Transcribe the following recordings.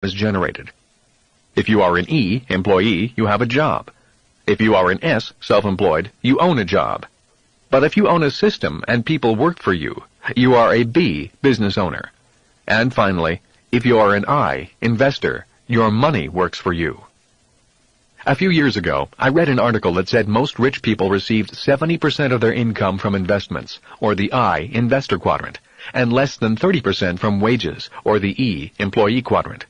is generated. If you are an E, employee, you have a job. If you are an S, self-employed, you own a job. But if you own a system and people work for you, you are a B, business owner. And finally, if you are an I, investor, your money works for you. A few years ago, I read an article that said most rich people received 70% of their income from investments, or the I, investor quadrant, and less than 30% from wages, or the E, employee quadrant.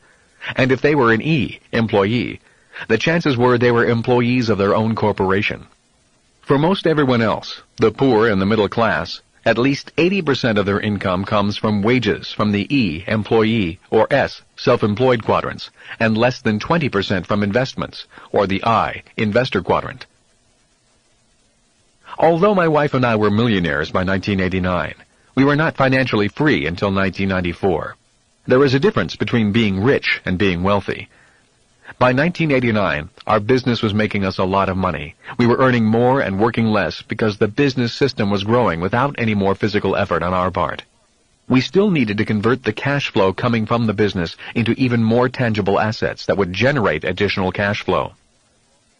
And if they were an E, employee, the chances were they were employees of their own corporation. For most everyone else, the poor and the middle class, at least 80% of their income comes from wages from the E, employee, or S, self-employed quadrants, and less than 20% from investments, or the I, investor quadrant. Although my wife and I were millionaires by 1989, we were not financially free until 1994. There is a difference between being rich and being wealthy. By 1989, our business was making us a lot of money. We were earning more and working less because the business system was growing without any more physical effort on our part. We still needed to convert the cash flow coming from the business into even more tangible assets that would generate additional cash flow.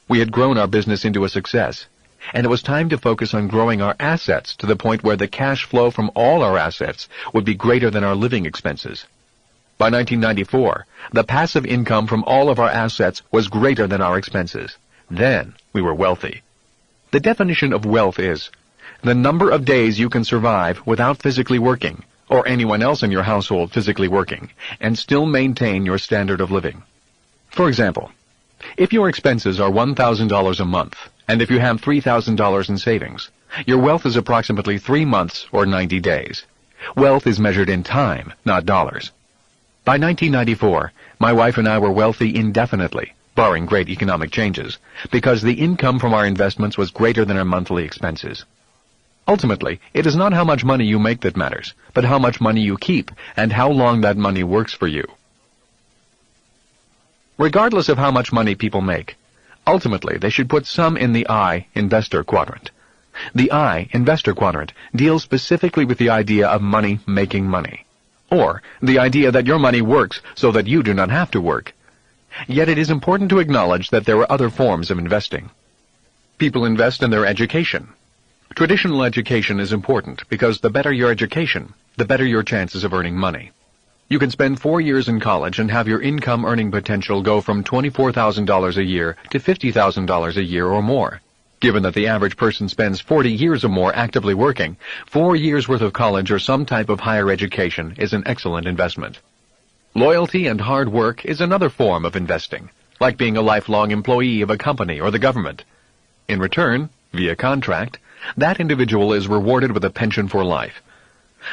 We had grown our business into a success, and it was time to focus on growing our assets to the point where the cash flow from all our assets would be greater than our living expenses. By 1994, the passive income from all of our assets was greater than our expenses. Then we were wealthy. The definition of wealth is the number of days you can survive without physically working, or anyone else in your household physically working, and still maintain your standard of living. For example, if your expenses are $1,000 a month, and if you have $3,000 in savings, your wealth is approximately 3 months or 90 days. Wealth is measured in time, not dollars. By 1994, my wife and I were wealthy indefinitely, barring great economic changes, because the income from our investments was greater than our monthly expenses. Ultimately, it is not how much money you make that matters, but how much money you keep and how long that money works for you. Regardless of how much money people make, ultimately they should put some in the I, investor quadrant. The I, investor quadrant, deals specifically with the idea of money making money, or the idea that your money works so that you do not have to work. Yet it is important to acknowledge that there are other forms of investing. People invest in their education. Traditional education is important because the better your education, the better your chances of earning money. You can spend 4 years in college and have your income earning potential go from $24,000 a year to $50,000 a year or more. Given that the average person spends 40 years or more actively working, 4 years' worth of college or some type of higher education is an excellent investment. Loyalty and hard work is another form of investing, like being a lifelong employee of a company or the government. In return, via contract, that individual is rewarded with a pension for life.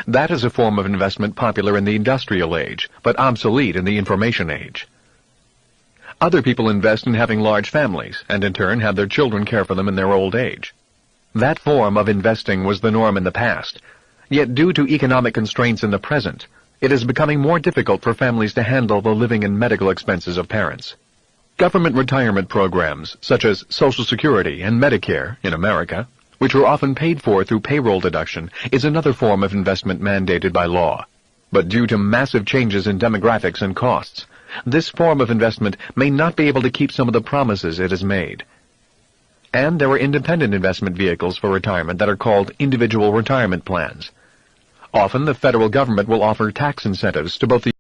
That is a form of investment popular in the industrial age, but obsolete in the information age. Other people invest in having large families, and in turn have their children care for them in their old age. That form of investing was the norm in the past, yet due to economic constraints in the present, it is becoming more difficult for families to handle the living and medical expenses of parents. Government retirement programs, such as Social Security and Medicare in America, which are often paid for through payroll deduction, is another form of investment mandated by law. But due to massive changes in demographics and costs, this form of investment may not be able to keep some of the promises it has made. And there are independent investment vehicles for retirement that are called individual retirement plans. Often the federal government will offer tax incentives to both the